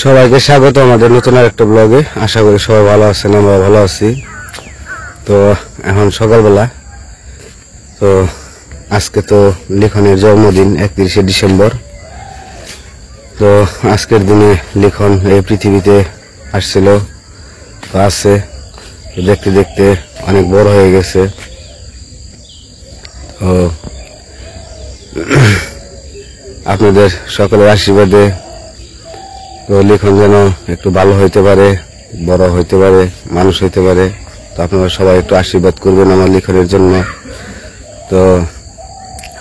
সবাইকে স্বাগত আমাদের নতুন আরেকটা ব্লগে। আশা করি সবাই ভালো আছেন, আমরা ভালো আছি। তো এখন সকালবেলা, তো আজকে তো লিখনের জন্মদিন 31শে ডিসেম্বর। তো আজকের দিনে লিখন এই পৃথিবীতে আসছিল, তো আছে, দেখতে দেখতে অনেক বড় হয়ে গেছে। তো আপনাদের সকলের আশীর্বাদে তো লিখন যেন একটু ভালো হইতে পারে, বড় হইতে পারে, মানুষ হইতে পারে। তো আপনারা সবাই একটু আশীর্বাদ করবেন আমার লিখনের জন্য। তো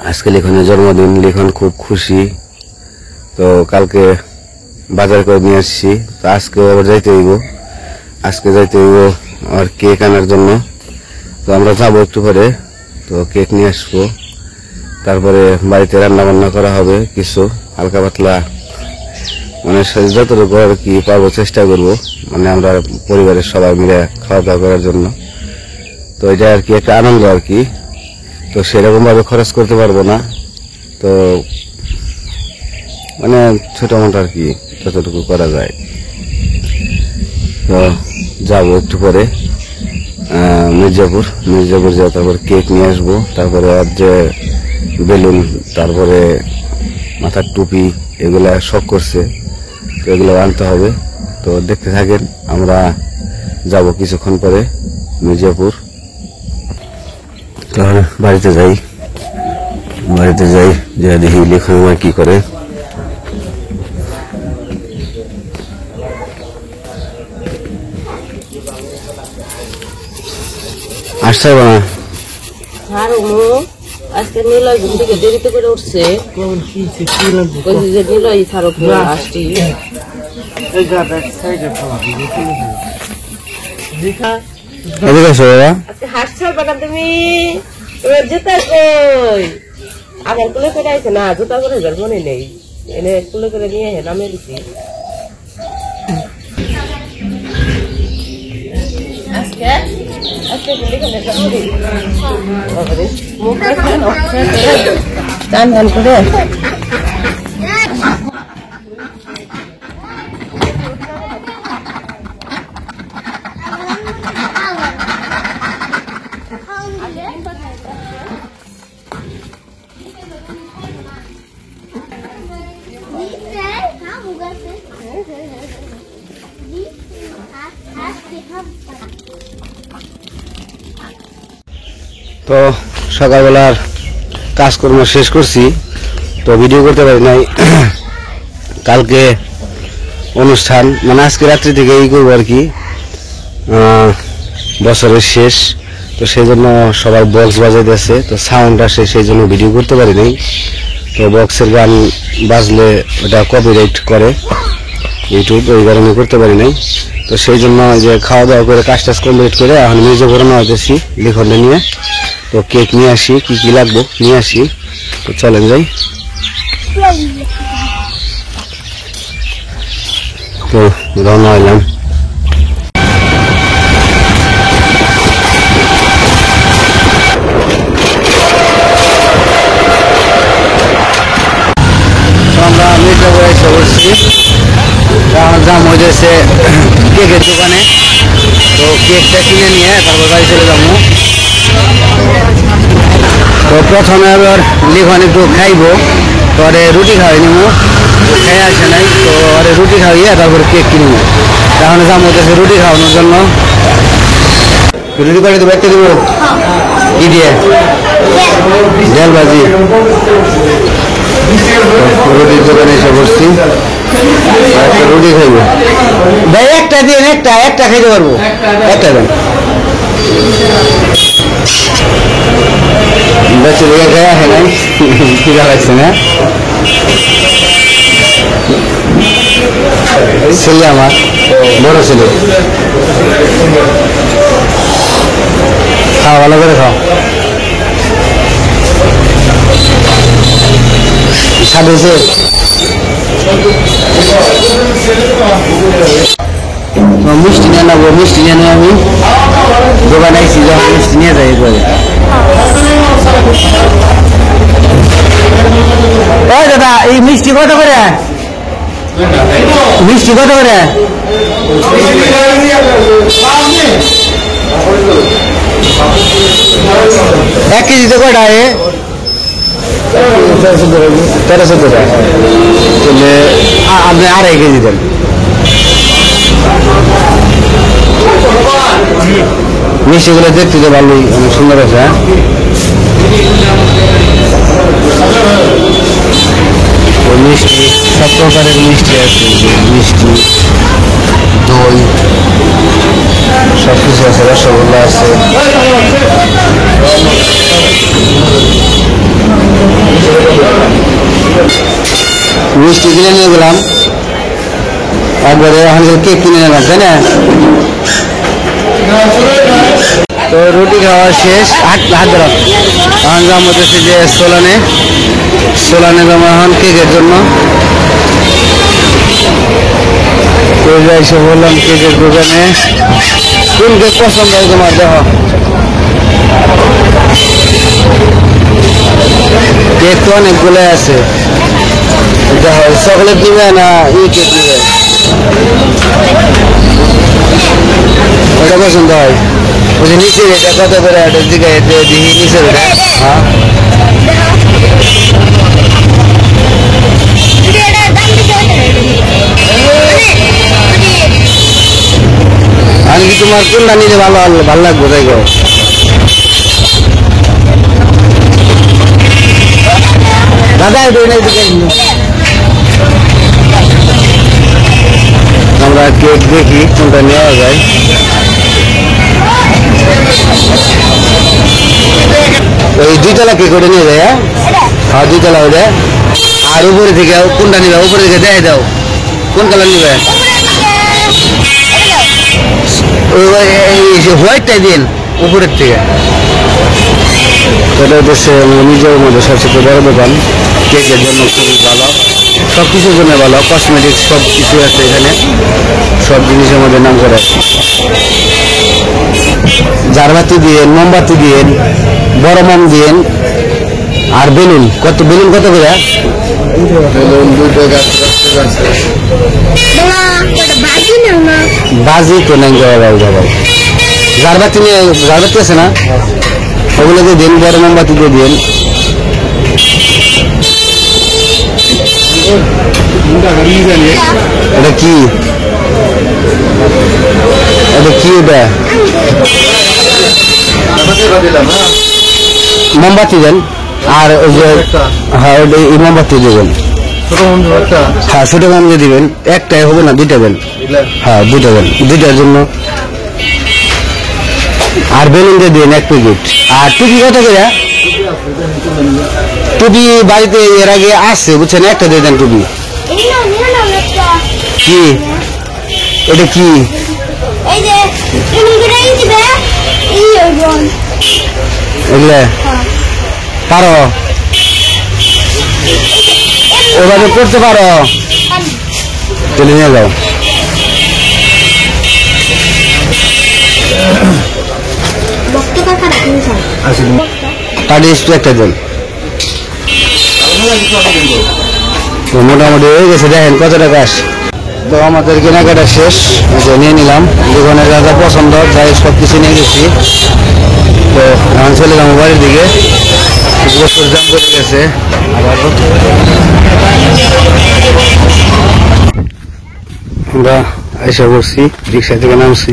আজকে লিখনের জন্মদিন, লিখন খুব খুশি। তো কালকে বাজার করে নিয়ে আসছি, তো আজকে আবার যাইতে হইব, আজকে যাইতে হইব আর কেক আনার জন্য। তো আমরা যাবো একটু পরে, তো কেক নিয়ে আসবো। তারপরে বাড়িতে রান্না বান্না করা হবে কিছু হালকা পাতলা, মানে যতটুকু আর কি পারবো চেষ্টা করব, মানে আমরা পরিবারের সবাই মিলে খাওয়া দাওয়া করার জন্য। তো এটা আর কি একটা আনন্দ আর কি। তো সেরকম ভাবে খরচ করতে পারবো না, তো মানে ছোট মোটো আর কি যতটুকু করা যায়। তো যাবো একটু পরে মির্জাপুর যাবো, তারপর কেক নিয়ে আসবো, তারপরে আর যে বেলুন, তারপরে মাথার টুপি, এগুলা শখ করছে, তো এগুলো আনতে হবে। তো দেখতে থাকেন, আমরা যাব কিছুক্ষণ পরে মির্জাপুর। তাহলে বাড়িতে যাই যে দেখি লিখন আমার কি করে। আসতে হবে না আজকে নিলয় ঘুম থেকে দেরিতে করে উঠছে, নিলয় ছাড়ো আসছি। হাট ছাড়বা না তুমি, জুতা কই? আমার কুলে করে আইছে না, জুতা করে যার মনে নেই, এনে কুলে করে নিয়ে নামে দিছি। টান টান করে তো সকালবেলার কাজকর্ম শেষ করছি, তো ভিডিও করতে পারি নাই। কালকে অনুষ্ঠান, মানে আজকে রাত্রি থেকে এই করবো আর কি, বছরের শেষ। তো সেই জন্য সবাই বক্স বাজাইতেছে, তো সাউন্ড আসে, সেই জন্য ভিডিও করতে পারি নাই। তো বক্সের গান বাজলে ওটা কপিরাইট করে ইউটিউব, ওই কারণে করতে পারি নাই। তো সেই জন্য যে খাওয়া দাওয়া করে কাজ টাজ কমপ্লিট করে এখন মির্জা ঘোরানো হইতেছি লিখনটা নিয়ে। তো কেক নিয়ে আসি, কি কি লাগবো নিয়ে আসি, তো চলেন যাই। তো রওনা হইলাম। আমরা মির্জাপুরে এসে বসছি, দাম হয়েছে কেকের দোকানে। তো কেকটা কিনে নিয়ে তারপর বাড়ি চলে যাবো। তো প্রথমে আবার লিখন একটু খাইবো, পরে রুটি খাওয়াই নিব, খাই আসে নাই। তো আরে রুটি খাওয়াইয়া তারপরে কেক কিনবো। এখন দাম হতেছে রুটি খাওয়ানোর জন্য। রুটি করে দেবো, একটা দেবো কি দিয়ে, ডাল ভাজি। রুটির দোকানে এসে বসছি, একটা রুটি খাইবো ভাই, একটা দিন, একটা খাইতে পারবো, একটা দেন। বেশি দিকে খাই আসে নাই, খিদা লাগছে না। ছেলে আমার, বড় ছেলে। ভালো করে খাও। স্বাদ হয়েছে? মিষ্টি নিয়ে নেবো, মিষ্টি নিয়ে নেবো। আমি দোকানে আইসি, যখন মিষ্টি নিয়ে যাই করে। ওই দাদা, এই মিষ্টি কত করে? মিষ্টি কত করে? 1 কেজিতে কয়টা? 1300 টাকা। তাহলে আপনি 2.5 কেজি দেন। মিষ্টিগুলো দেখতে তো ভালোই, অনেক সুন্দর আছে। মিষ্টি সব প্রকারের মিষ্টি আছে, মিষ্টি, দই, সবকিছু আছে, রসগোল্লা আছে। মিষ্টি কিনে নিয়ে গেলাম, একবারে কেক কিনে নিলাম, তাই না? তো রুটি খাওয়া শেষ। হাত ধরো। এখন যাবো হচ্ছে যে সোলানে যাবো এখন কেকের জন্য। তো এসে বললাম কেকের দোকানে, কোন কেক পছন্দ হয় তোমার? দেখো কেক তো অনেকগুলো আছে। দেখো চকলেট দিবে না কেক দিবে, ওটা পছন্দ হয়। ওই যে নিচের এটা কত করে? জিগাই দেখি নিচের এটা। হ্যাঁ, আমি কি তোমার কোনটা নিলে ভালো লাগবে? তাই গো, দাদা আমরা কেক দেখি কোনটা নেওয়া যায়। ওই 2 তলা কেক ওটা নিয়ে যায়। হ্যাঁ 2 তলা ওটা। আর উপরে থেকে কোনটা নিবে? উপরে থেকে দেয় দাও, কোন কালার নিবে? হোয়াইটটাই দিন উপরের থেকে। এটা হচ্ছে নিজের মধ্যে সবচেয়ে বড় দোকান, কেকের জন্য খুবই ভালো, সব কিছুর জন্য ভালো, কসমেটিক্স সব কিছু আছে এখানে, সব জিনিসের মধ্যে নাম করে। ঝাড়বাতি দিয়েন, মোমবাতি দিয়েন, বড় মোম দিয়েন, আর বেলুন কত করে? বাজি তো নাই যাবে। ঝাড়বাতি আছে না, ওগুলো দিয়ে দিন, বড় মোমবাতি দিয়ে দিন। এটা কি? ওটা মোমবাতি দেন। আর ওই যে হ্যাঁ ওই মোমবাতি দেবেন। হ্যাঁ ছোট মোম দিয়ে দিবেন, একটাই হবে না, 2টা দেন। হ্যাঁ 2টা দেন, 2টার জন্য। আর বেলুন দিয়ে দিন 1 প্যাকেট। আর টুপি কত করে? টুপি বাড়িতে এর আগে আসছে বুঝছেন, একটা দিয়ে দেন টুপি। কি এটা? কি এগুলো পারো? ওভাবে করতে পারো? চলে নিয়ে যাও। একটা দেন। মোটামুটি হয়ে গেছে, দেখেন কত টাকা আসে। তো আমাদের কেনাকাটা শেষ, নিয়ে নিলাম দোকানে যা যা পছন্দ, যাই সব কিছু নিয়ে গেছি। তো এখন চলে যাবো বাড়ির দিকে, প্রচুর দাম করে গেছে। আবার আমরা এসে পড়ছি, রিক্সা থেকে নামছি।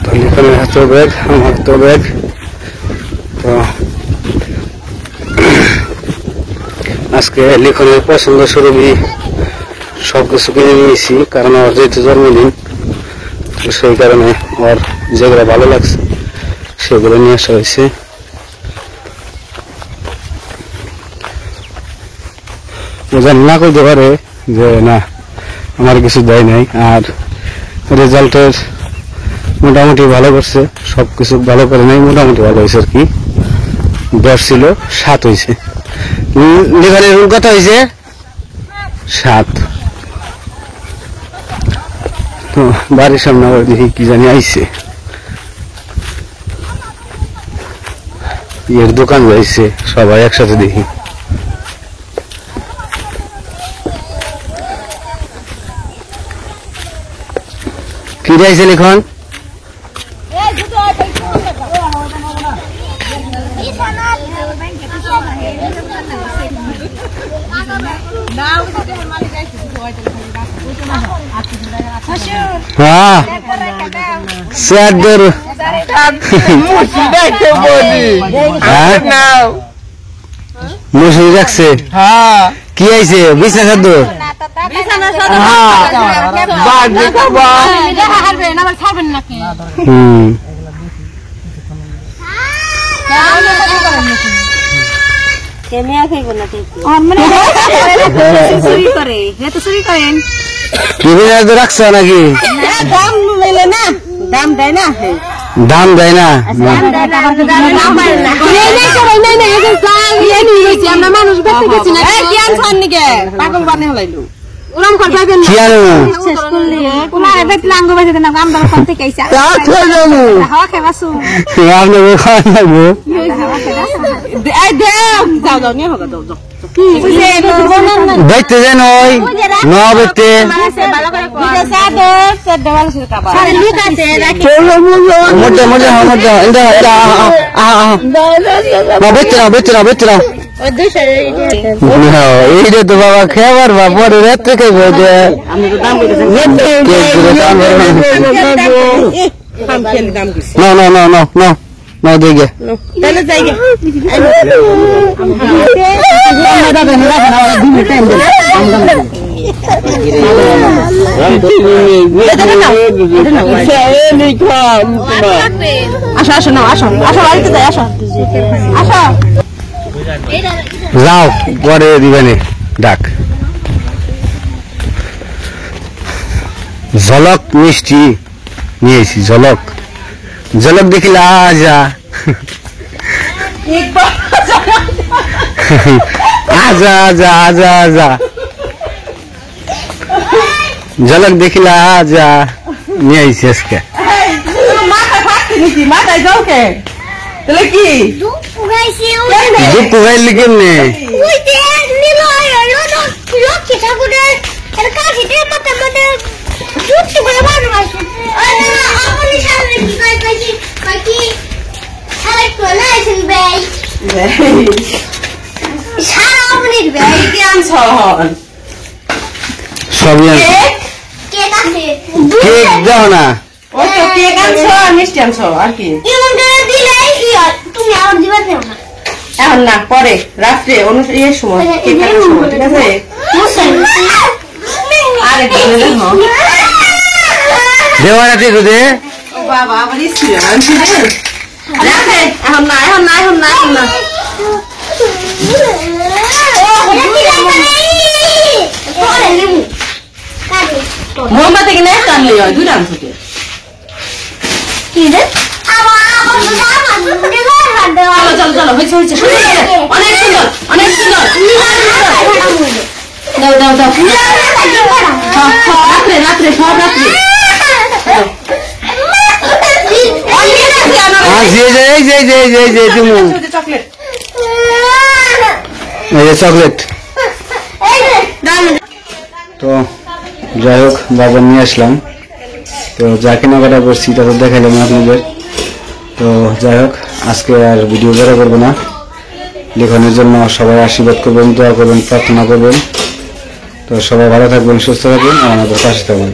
তো লিখনের হাতেও ব্যাগ, আমার হাতেও ব্যাগ। তো আজকে লিখনের পছন্দ স্বরূপই সবকিছু কিনে নিয়েছি, কারণ ওর যেহেতু জন্মদিন, সেই কারণে ওর যেগুলো ভালো লাগছে সেগুলো নিয়ে আসা হয়েছে। জানি না করতে পারে যে না আমার কিছু দেয় নাই, আর রেজাল্টের মোটামুটি ভালো করছে, সবকিছু ভালো করে নাই, মোটামুটি ভালো হয়েছে আর কি। 10 ছিল 7 হয়েছে। লিখনের রুল কত হয়েছে? 7। তো বাড়ির সামনে আবার দেখি কি জানি আইছে, এর দোকান যাইছে সবাই একসাথে দেখি। কি যাইছে লিখন? হ্যাঁ মশুরি রাখছে। কি আইছে? বিছনা খাদ্য। রাখছ নাকি? দাম দেয় না, মানুষ দেখতে যেন ওই নবতে এইটা তো বাবা খেবার বা পরে রাত্রে খাইব। না না না না না না দেখে আসো আসো না আসো আসো বাড়িতে যাই আসো আসো যাও পরে দিবেন ডাক। ঝলক মিষ্টি নিয়েছি, ঝলক ঝলক দেখিলে আজা আজা আজা আজা আজা ঝলক দেখিলে আজা নিয়ে আইছি আজকে। মাথায় যাও কে তাহলে কি দুঃখ গাইলি কেমনে? সবই কেক দাও না, কেক আনছো আর মিষ্টি আনছো আর কি? এখন না, পরে রাত্রে অনুষ্ঠানের সময় কেক কাটার সময়, ঠিক আছে? দেওয়ার আছে তো দে বাবা আবার ইস্যু রাখে। এখন না এখন না এখন না এখন না মোমবাতি কিনে একটা আনলে হয়, দুইটা আনছো কে? চলো চলো চলো হয়েছে হয়েছে, অনেক সুন্দর অনেক সুন্দর। দাও দাও দাও রাত্রে রাত্রে সব রাত্রে চকলেট চকলেট। তো যাই হোক বাজার নিয়ে আসলাম, তো যা কেনাকাটা করছি তা তো দেখাইলাম আপনাদের। তো যাই হোক আজকে আর ভিডিও বড় করবো না। লেখনের জন্য সবাই আশীর্বাদ করবেন, দোয়া করবেন, প্রার্থনা করবেন। তো সবাই ভালো থাকবেন, সুস্থ থাকবেন আর আমাদের পাশে থাকবেন।